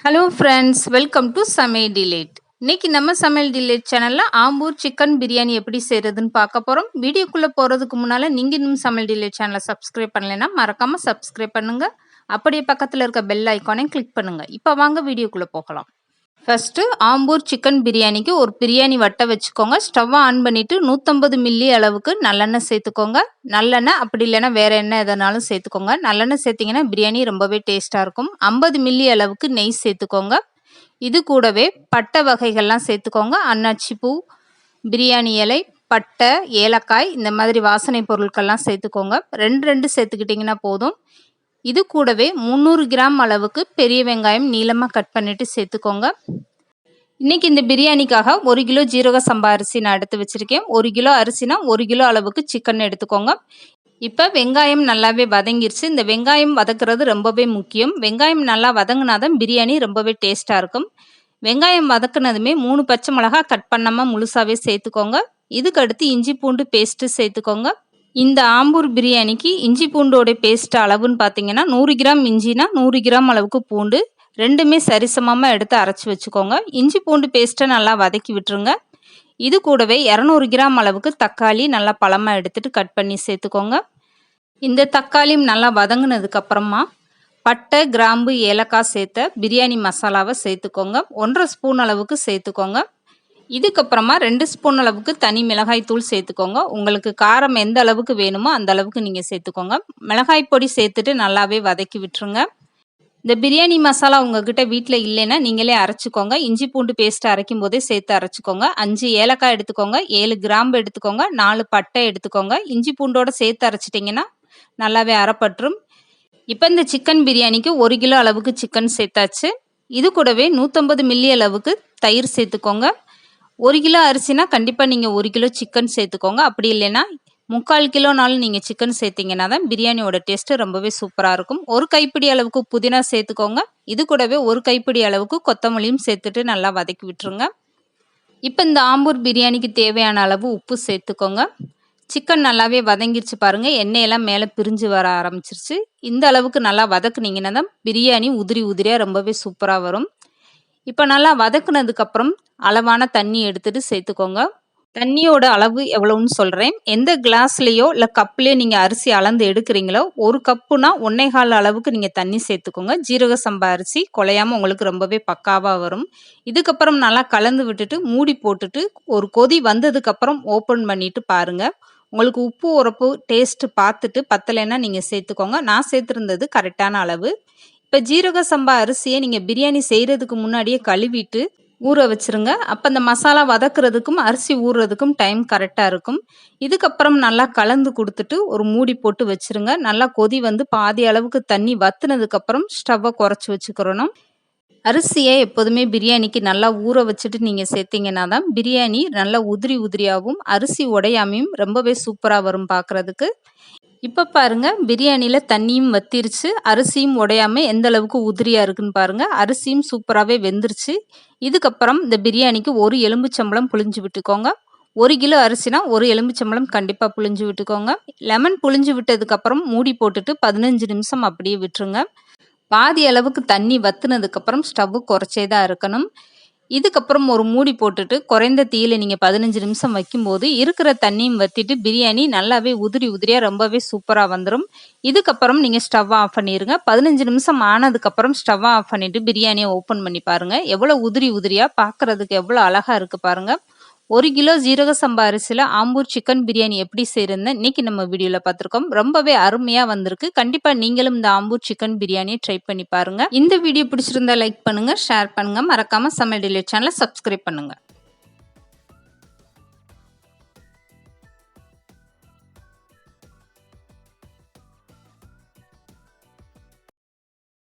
Hello friends, welcome to சமையல் delayed. இன்னைக்கு நம்ம சமையல் டிலேட் சேனல்ல ஆம்பூர் சிக்கன் பிரியாணி எப்படி செய்யறதுன்னு பார்க்க போறோம். வீடியோக்குள்ள போறதுக்கு முன்னால நீங்க இன்னும் சமையல் டிலேட் சேனலை சப்ஸ்கிரைப் பண்ணலைன்னா மறக்காம சப்ஸ்கிரைப் பண்ணுங்க. அப்படியே பக்கத்துல இருக்க பெல் ஐக்கானையும் கிளிக் பண்ணுங்க. இப்போ வாங்க வீடியோக்குள்ள போகலாம். ஃபர்ஸ்ட் ஆம்பூர் சிக்கன் பிரியாணிக்கு ஒரு பிரியாணி வட்டை வச்சுக்கோங்க. ஸ்டவ்வை ஆன் பண்ணிட்டு 150 மில்லி அளவுக்கு நல்லெண்ணெய் சேர்த்துக்கோங்க. நல்லெண்ணெய் அப்படி இல்லைன்னா வேற எண்ணெய் எதனாலும் சேர்த்துக்கோங்க. நல்லெண்ணெய் சேர்த்திங்கன்னா பிரியாணி ரொம்பவே டேஸ்ட்டாக இருக்கும். 50 மில்லி அளவுக்கு நெய் சேர்த்துக்கோங்க. இது கூடவே பட்டை வகைகள்லாம் சேர்த்துக்கோங்க. அன்னாச்சி பூ, பிரியாணி இலை, பட்டை, ஏலக்காய் இந்த மாதிரி வாசனை பொருட்கள்லாம் சேர்த்துக்கோங்க. ரெண்டு சேர்த்துக்கிட்டிங்கன்னா போதும். இது கூடவே 300 கிராம் அளவுக்கு பெரிய வெங்காயம் நீளமாக கட் பண்ணிட்டு சேர்த்துக்கோங்க. இன்னைக்கு இந்த பிரியாணிக்காக 1 கிலோ ஜீரக சம்பா அரிசி நான் எடுத்து வச்சிருக்கேன். 1 கிலோ அரிசினா 1 கிலோ அளவுக்கு சிக்கன் எடுத்துக்கோங்க. இப்போ வெங்காயம் நல்லாவே வதங்கிருச்சு. இந்த வெங்காயம் வதக்குறது ரொம்பவே முக்கியம். வெங்காயம் நல்லா வதங்கினாதான் பிரியாணி ரொம்பவே டேஸ்ட்டாக இருக்கும். வெங்காயம் வதக்குனதுமே 3 பச்சை மிளகா கட் பண்ணாமல் முழுசாவே சேர்த்துக்கோங்க. இதுக்கு அடுத்து இஞ்சி பூண்டு பேஸ்ட்டு சேர்த்துக்கோங்க. இந்த ஆம்பூர் பிரியாணிக்கு இஞ்சி பூண்டோட பேஸ்ட் அளவுன்னு பார்த்தீங்கன்னா 100 கிராம் இஞ்சினா 100 கிராம் அளவுக்கு பூண்டு ரெண்டுமே சரிசமமாக எடுத்து அரைச்சி வச்சுக்கோங்க. இஞ்சி பூண்டு பேஸ்ட்டை நல்லா வதக்கி விட்டுருங்க. இது கூடவே 200 கிராம் அளவுக்கு தக்காளி நல்லா பழமாக எடுத்துட்டு கட் பண்ணி சேர்த்துக்கோங்க. இந்த தக்காளியும் நல்லா வதங்கினதுக்கு அப்புறமா பட்டை, கிராம்பு, ஏலக்காய் சேர்த்த பிரியாணி மசாலாவை சேர்த்துக்கோங்க. 1.5 ஸ்பூன் அளவுக்கு சேர்த்துக்கோங்க. இதுக்கப்புறமா 2 ஸ்பூன் அளவுக்கு தனி மிளகாய் தூள் சேர்த்துக்கோங்க. உங்களுக்கு காரம் எந்த அளவுக்கு வேணுமோ அந்த அளவுக்கு நீங்கள் சேர்த்துக்கோங்க. மிளகாய் பொடி சேர்த்துட்டு நல்லாவே வதக்கி விட்டுருங்க. இந்த பிரியாணி மசாலா உங்ககிட்ட வீட்டில் இல்லைன்னா நீங்களே அரைச்சிக்கோங்க. இஞ்சி பூண்டு பேஸ்ட் அரைக்கும் போதே சேர்த்து அரைச்சிக்கோங்க. 5 ஏலக்காய் எடுத்துக்கோங்க, 7 கிராம்பு எடுத்துக்கோங்க, 4 பட்டை எடுத்துக்கோங்க. இஞ்சி பூண்டோட சேர்த்து அரைச்சிட்டிங்கன்னா நல்லாவே அரைப்பற்றும். இப்போ இந்த சிக்கன் பிரியாணிக்கு 1 கிலோ அளவுக்கு சிக்கன் சேர்த்தாச்சு. இது கூடவே 150 மில்லி அளவுக்கு தயிர் சேர்த்துக்கோங்க. 1 கிலோ அரிசினா கண்டிப்பாக நீங்கள் 1 கிலோ சிக்கன் சேர்த்துக்கோங்க. அப்படி இல்லைன்னா 3/4 கிலோனாலும் நீங்கள் சிக்கன் சேர்த்திங்கன்னா தான் பிரியாணியோட டேஸ்ட்டு ரொம்பவே சூப்பராக இருக்கும். 1 கைப்பிடி அளவுக்கு புதினா சேர்த்துக்கோங்க. இது கூடவே 1 கைப்பிடி அளவுக்கு கொத்தமல்லியும் சேர்த்துட்டு நல்லா வதக்கி விட்டுருங்க. இப்போ இந்த ஆம்பூர் பிரியாணிக்கு தேவையான அளவு உப்பு சேர்த்துக்கோங்க. சிக்கன் நல்லாவே வதங்கிருச்சு பாருங்கள். எண்ணெயெல்லாம் மேலே பிரிஞ்சு வர ஆரம்பிச்சிருச்சு. இந்த அளவுக்கு நல்லா வதக்குனீங்கன்னா தான் பிரியாணி உதிரி உதிரியாக ரொம்பவே சூப்பராக வரும். இப்போ நல்லா வதக்குனதுக்கப்புறம் அளவான தண்ணி எடுத்துட்டு சேர்த்துக்கோங்க. தண்ணியோட அளவு எவ்வளோன்னு சொல்கிறேன். எந்த கிளாஸ்லேயோ இல்லை கப்லேயோ நீங்கள் அரிசி அளந்து எடுக்கிறீங்களோ 1 கப்புனா 1.25 அளவுக்கு நீங்கள் தண்ணி சேர்த்துக்கோங்க. ஜீரக சம்பா அரிசி குலையாமல் உங்களுக்கு ரொம்பவே பக்காவாக வரும். இதுக்கப்புறம் நல்லா கலந்து விட்டுட்டு மூடி போட்டுட்டு ஒரு கொதி வந்ததுக்கப்புறம் ஓப்பன் பண்ணிட்டு பாருங்கள். உங்களுக்கு உப்பு உரப்பு டேஸ்ட்டு பார்த்துட்டு பத்தலைன்னா நீங்கள் சேர்த்துக்கோங்க. நான் சேர்த்துருந்தது கரெக்டான அளவு. இப்போ ஜீரக சம்பா அரிசியை நீங்கள் பிரியாணி செய்கிறதுக்கு முன்னாடியே கழுவிட்டு ஊற வச்சுருங்க. அப்போ அந்த மசாலா வதக்குறதுக்கும் அரிசி ஊறுறதுக்கும் டைம் கரெக்டாக இருக்கும். இதுக்கப்புறம் நல்லா கலந்து கொடுத்துட்டு ஒரு மூடி போட்டு வச்சுருங்க. நல்லா கொதி வந்து பாதி அளவுக்கு தண்ணி வத்துனதுக்கப்புறம் ஸ்டவ்வை குறைச்சி வச்சுக்கிறணும். அரிசியை எப்போதுமே பிரியாணிக்கு நல்லா ஊற வச்சுட்டு நீங்கள் சேர்த்திங்கன்னா தான் பிரியாணி நல்லா உதிரி உதிரியாகவும் அரிசி உடையாமையும் ரொம்பவே சூப்பராக வரும் பார்க்குறதுக்கு. இப்போ பாருங்கள், பிரியாணியில் தண்ணியும் வத்திருச்சு, அரிசியும் உடையாமல் எந்த அளவுக்கு உதிரியாக இருக்குன்னு பாருங்கள். அரிசியும் சூப்பராகவே வெந்துருச்சு. இதுக்கப்புறம் இந்த பிரியாணிக்கு 1 எலும்புச்சம்பழம் புழிஞ்சு விட்டுக்கோங்க. 1 கிலோ அரிசினா 1 எலும்புச்சம்பழம் கண்டிப்பாக புழிஞ்சு விட்டுக்கோங்க. லெமன் புழிஞ்சு விட்டதுக்கப்புறம் மூடி போட்டுட்டு 15 நிமிஷம் அப்படியே விட்டுருங்க. பாதி அளவுக்கு தண்ணி வத்துனதுக்கப்புறம் ஸ்டவ்வு குறைச்சே தான் இருக்கணும். இதுக்கப்புறம் ஒரு மூடி போட்டுட்டு குறைந்த தீயில நீங்கள் 15 நிமிஷம் வைக்கும்போது இருக்கிற தண்ணியும் வற்றிட்டு பிரியாணி நல்லாவே உதிரி உதிரியாக ரொம்பவே சூப்பராக வந்துடும். இதுக்கப்புறம் நீங்கள் ஸ்டவ் ஆஃப் பண்ணிடுங்க. 15 நிமிஷம் ஆனதுக்கப்புறம் ஸ்டவ் ஆஃப் பண்ணிவிட்டு பிரியாணியை ஓப்பன் பண்ணி பாருங்கள். எவ்வளோ உதிரி உதிரியாக பார்க்குறதுக்கு எவ்வளோ அழகாக இருக்குது பாருங்கள். 1 கிலோ ஜீரக சம்பா அரிசியில் ஆம்பூர் சிக்கன் பிரியாணி எப்படி செய்யறதுன்னு இன்னைக்கு நம்ம வீடியோவில் பார்த்துருக்கோம். ரொம்பவே அருமையாக வந்திருக்கு. கண்டிப்பாக நீங்களும் இந்த ஆம்பூர் சிக்கன் பிரியாணியை ட்ரை பண்ணி பாருங்கள். இந்த வீடியோ பிடிச்சிருந்தா லைக் பண்ணுங்கள், ஷேர் பண்ணுங்கள். மறக்காமல் சமையல் டிலேட் சேனலை சப்ஸ்கிரைப் பண்ணுங்கள்.